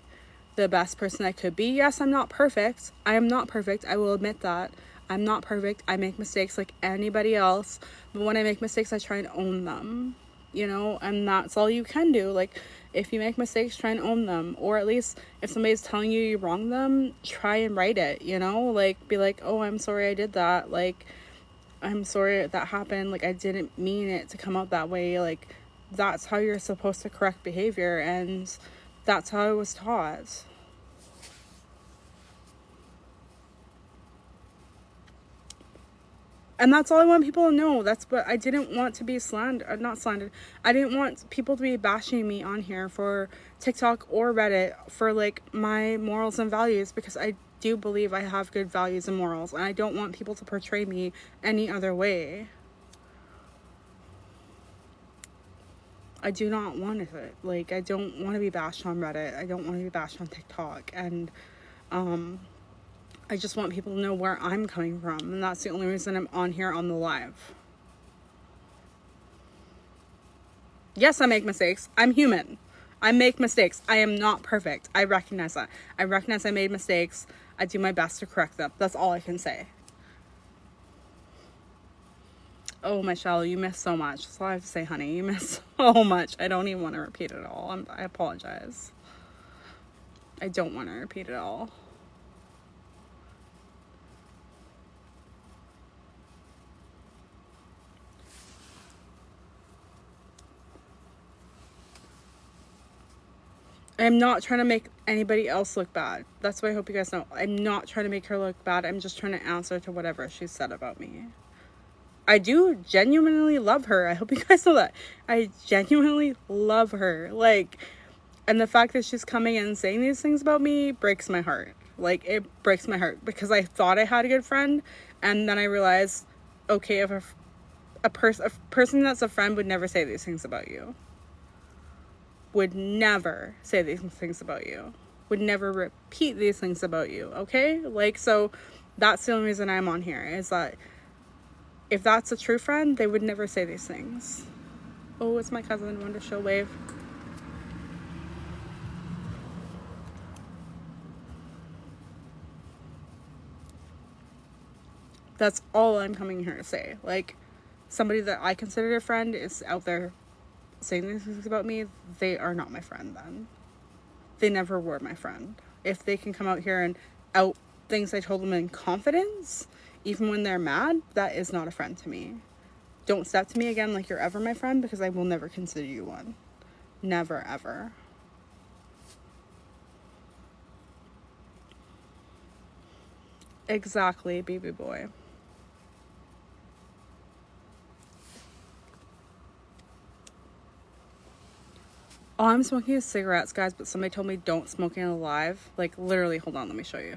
the best person I could be. Yes, I'm not perfect. I am not perfect. I will admit that. I'm not perfect. I make mistakes like anybody else. But when I make mistakes, I try and own them. You know, and that's all you can do. Like, if you make mistakes, try and own them. Or at least if somebody's telling you you wronged them, try and right it, you know? Like, be like, oh, I'm sorry I did that. Like, I'm sorry that happened. Like, I didn't mean it to come out that way. Like, that's how you're supposed to correct behavior. And that's how I was taught. And that's all I want people to know. That's what I didn't want to be slandered, not slandered. I didn't want people to be bashing me on here for TikTok or Reddit for, like, my morals and values, because I do believe I have good values and morals, and I don't want people to portray me any other way. I do not want it. Like, I don't want to be bashed on Reddit. I don't want to be bashed on TikTok. And I just want people to know where I'm coming from. And that's the only reason I'm on here on the live. Yes, I make mistakes. I'm human. I make mistakes. I am not perfect. I recognize that. I recognize I made mistakes. I do my best to correct them. That's all I can say. Oh, Michelle, you missed so much. That's all I have to say, honey. You missed so much. I don't even want to repeat it all. I apologize. I don't want to repeat it all. I'm not trying to make anybody else look bad. That's what I hope you guys know. I'm not trying to make her look bad. I'm just trying to answer to whatever she said about me. I do genuinely love her. I hope you guys know that. I genuinely love her. Like, and the fact that she's coming and saying these things about me breaks my heart. Like, it breaks my heart, because I thought I had a good friend, and then I realized, okay, if a person that's a friend would never say these things about you. Would never say these things about you. Would never repeat these things about you, okay? Like, so that's the only reason I'm on here, is that if that's a true friend, they would never say these things. Oh, it's my cousin. Wonder she'll wave. That's all I'm coming here to say. Like, somebody that I consider a friend is out there saying these things about me. They are not my friend then. They never were my friend. If they can come out here and out things I told them in confidence, even when they're mad, that is not a friend to me. Don't step to me again like you're ever my friend, because I will never consider you one. Never, ever. Exactly, baby boy. Oh, I'm smoking cigarettes, guys, but somebody told me don't smoke in live. Like, literally, hold on, let me show you.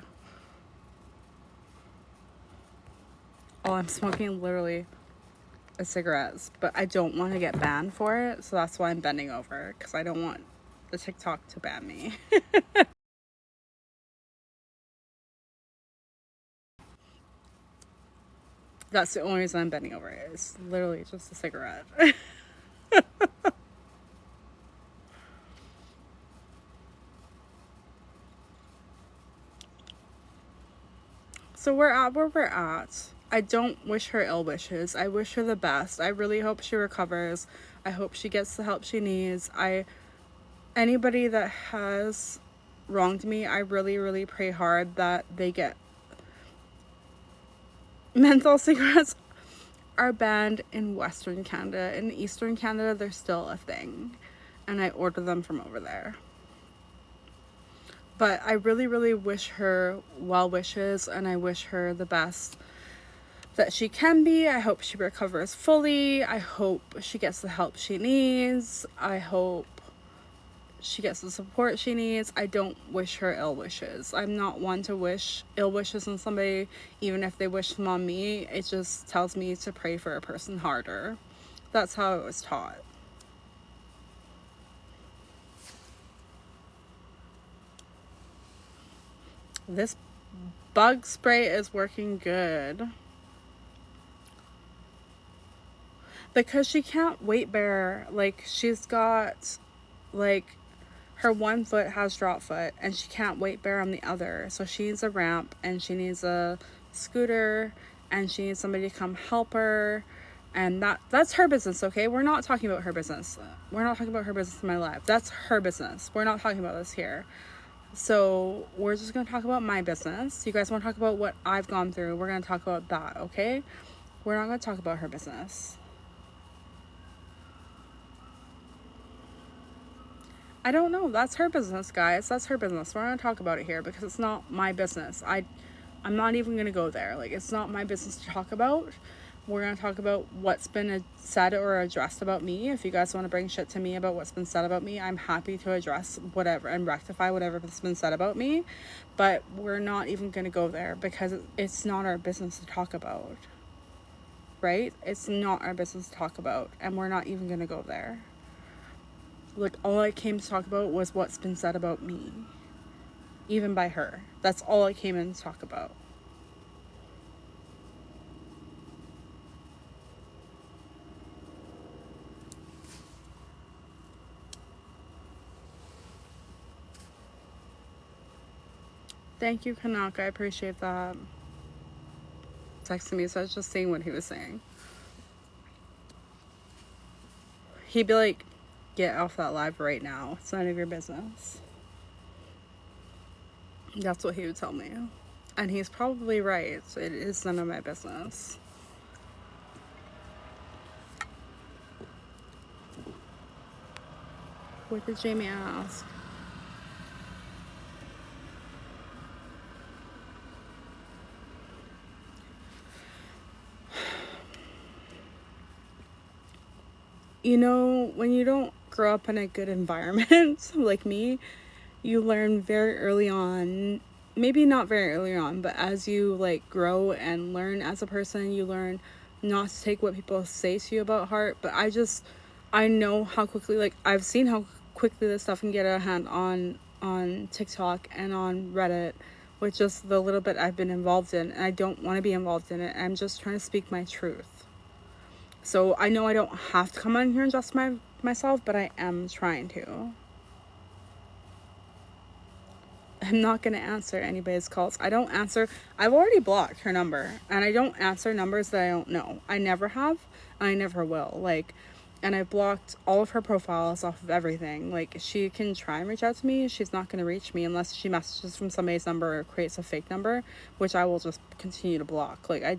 Oh, I'm smoking literally a cigarettes, but I don't want to get banned for it, so that's why I'm bending over, because I don't want the TikTok to ban me. That's the only reason I'm bending over. It's literally just a cigarette. So we're at where we're at. I don't wish her ill wishes. I wish her the best. I really hope she recovers. I hope she gets the help she needs. Anybody that has wronged me, I really, really pray hard that they get. Menthol cigarettes are banned in Western Canada. In Eastern Canada, they're still a thing, and I order them from over there. But I really, really wish her well wishes, and I wish her the best that she can be. I hope she recovers fully. I hope she gets the help she needs. I hope she gets the support she needs. I don't wish her ill wishes. I'm not one to wish ill wishes on somebody, even if they wish them on me. It just tells me to pray for a person harder. That's how I was taught. This bug spray is working good. Because she can't weight bear. Like, she's got, like, her one foot has drop foot and she can't weight bear on the other. So she needs a ramp and she needs a scooter and she needs somebody to come help her. And that's her business, okay? We're not talking about her business. We're not talking about her business in my life. That's her business. We're not talking about this here. So we're just going to talk about my business. You guys want to talk about what I've gone through? We're going to talk about that, okay? We're not going to talk about her business. I don't know. That's her business, guys. That's her business. We're not going to talk about it here because it's not my business. I'm not even going to go there. Like, it's not my business to talk about. We're going to talk about what's been said or addressed about me. If you guys want to bring shit to me about what's been said about me, I'm happy to address whatever and rectify whatever's been said about me. But we're not even going to go there because it's not our business to talk about. Right? It's not our business to talk about. And we're not even going to go there. Like, all I came to talk about was what's been said about me. Even by her. That's all I came in to talk about. Thank you, Kanaka. I appreciate that. Texting me, so I was just seeing what he was saying. He'd be like, get off that live right now. It's none of your business. That's what he would tell me. And he's probably right. It is none of my business. What did Jamie ask? You know, when you don't grow up in a good environment like me, you learn very early on, maybe not very early on, but as you like grow and learn as a person, you learn not to take what people say to you about heart. But I know how quickly, like, I've seen how quickly this stuff can get a hand on TikTok and on Reddit with just the little bit I've been involved in, and I don't want to be involved in it. I'm just trying to speak my truth. So I know I don't have to come on here and justify myself, but I am trying to. I'm not going to answer anybody's calls. I don't answer. I've already blocked her number, and I don't answer numbers that I don't know. I never have, and I never will. Like, and I blocked all of her profiles off of everything. Like, she can try and reach out to me. She's not going to reach me unless she messages from somebody's number or creates a fake number, which I will just continue to block. Like, I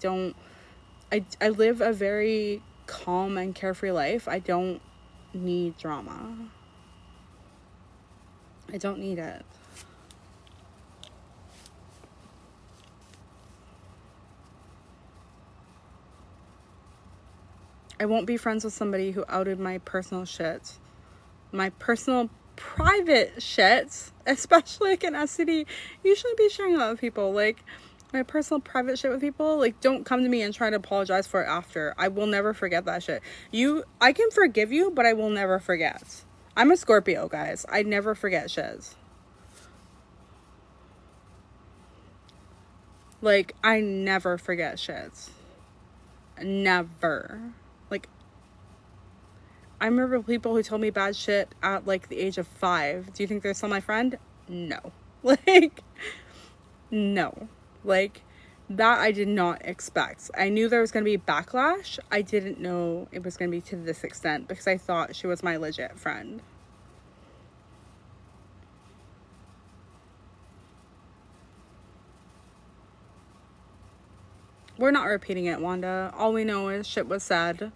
live a very calm and carefree life. I don't need drama. I don't need it. I won't be friends with somebody who outed my personal shit. My personal private shit, especially like an STD. You shouldn't be sharing that with people. Like, my personal private shit with people, like, don't come to me and try to apologize for it after. I will never forget that shit. I can forgive you, but I will never forget. I'm a Scorpio, guys. I never forget shit. Like, I never forget shit. Never. Like, I remember people who told me bad shit at, like, the age of 5. Do you think they're still my friend? No. Like, no. Like, that I did not expect. I knew there was going to be backlash. I didn't know it was going to be to this extent because I thought she was my legit friend. We're not repeating it, Wanda. All we know is shit was said.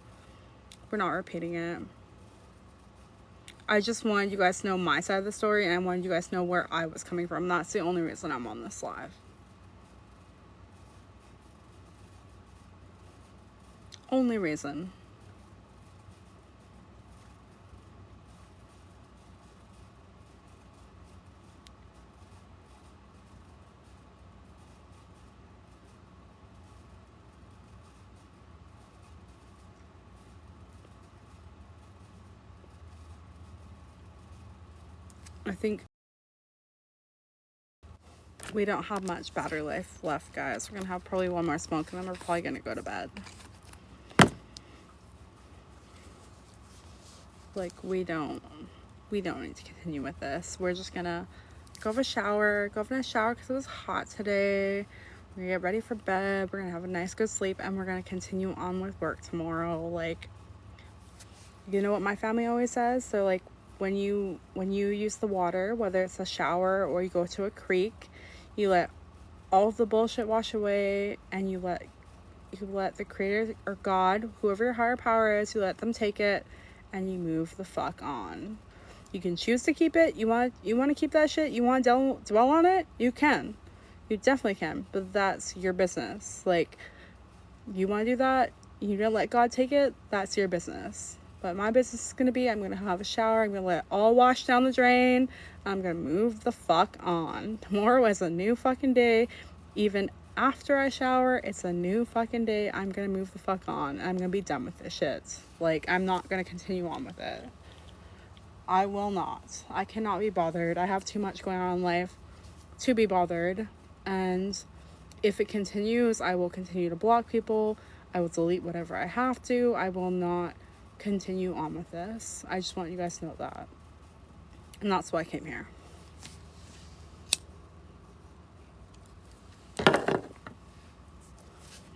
We're not repeating it. I just wanted you guys to know my side of the story, and I wanted you guys to know where I was coming from. That's the only reason I'm on this live. Only reason. I think we don't have much battery life left, guys. We're gonna have probably one more smoke, and then we're probably gonna go to bed. Like, we don't need to continue with this. We're just gonna go have a shower because it was hot today. We're gonna get ready for bed. We're gonna have a nice good sleep, and we're gonna continue on with work tomorrow. Like, you know what my family always says? So like, when you use the water, whether it's a shower or you go to a creek, you let all of the bullshit wash away, and you let the creator or God, whoever your higher power is, you let them take it, and you move the fuck on. You can choose to keep it. You want to keep that shit. You want to dwell on it. You can. You definitely can. But that's your business. Like, you want to do that. You don't let God take it. That's your business. But my business is going to be, I'm going to have a shower. I'm going to let it all wash down the drain. I'm going to move the fuck on. Tomorrow is a new fucking day. Even after I shower, it's a new fucking day. I'm going to move the fuck on. I'm going to be done with this shit. Like, I'm not going to continue on with it. I will not. I cannot be bothered. I have too much going on in life to be bothered. And if it continues, I will continue to block people. I will delete whatever I have to. I will not continue on with this. I just want you guys to know that. And that's why I came here.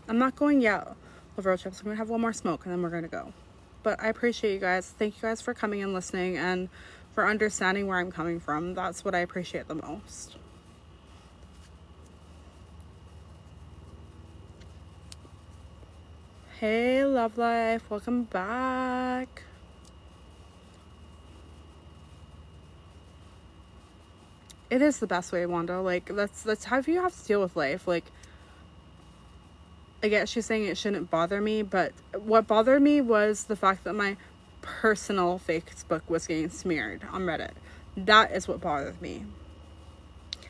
I'm not going yet of road trips. I'm going to have one more smoke, and then we're going to go. But I appreciate you guys. Thank you guys for coming and listening, and for understanding where I'm coming from. That's what I appreciate the most. Hey, Love Life. Welcome back. It is the best way, Wanda. Like, that's how you have to deal with life. Like, I guess she's saying it shouldn't bother me, but what bothered me was the fact that my personal Facebook was getting smeared on Reddit. That is what bothered me.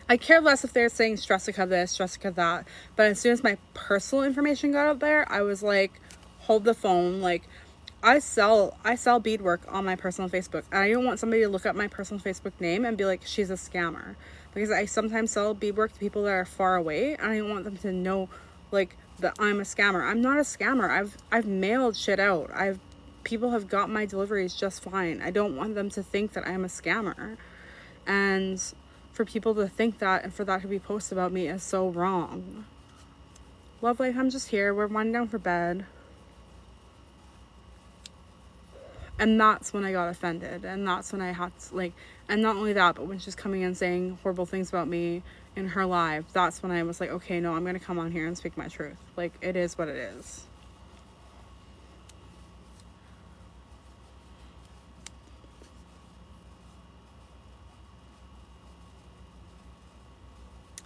I care less if they're saying Stressica this, Stressica that, but as soon as my personal information got out there, I was like, hold the phone. Like, I sell beadwork on my personal Facebook, and I don't want somebody to look up my personal Facebook name and be like, she's a scammer, because I sometimes sell beadwork to people that are far away, and I don't want them to know, like, that I'm a scammer. I'm not a scammer. I've mailed shit out. People have got my deliveries just fine. I don't want them to think that I'm a scammer, and for people to think that and for that to be posted about me is so wrong. Love Life, I'm just here. We're winding down for bed. And that's when I got offended. And that's when I had to, like, and not only that, but when she's coming in saying horrible things about me in her live, that's when I was like, okay, no, I'm going to come on here and speak my truth. Like, it is what it is.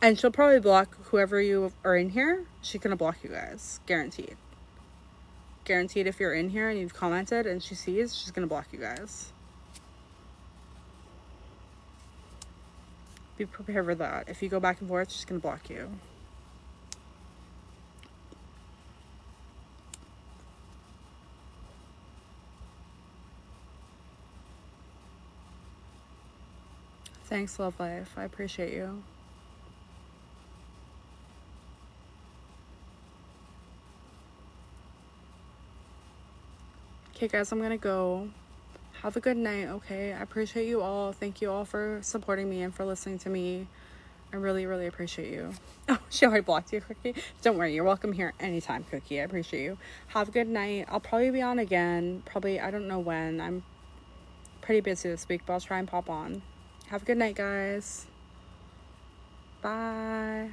And she'll probably block whoever you are in here. She's going to block you guys. Guaranteed. Guaranteed, if you're in here and you've commented and she sees, she's going to block you guys. Be prepared for that. If you go back and forth, she's going to block you. Thanks, Love Life. I appreciate you. Okay, guys, I'm going to go. Have a good night, okay? I appreciate you all. Thank you all for supporting me and for listening to me. I really, really appreciate you. Oh, she already blocked you, Cookie. Don't worry, you're welcome here anytime, Cookie. I appreciate you. Have a good night. I'll probably be on again. Probably, I don't know when. I'm pretty busy this week, but I'll try and pop on. Have a good night, guys. Bye.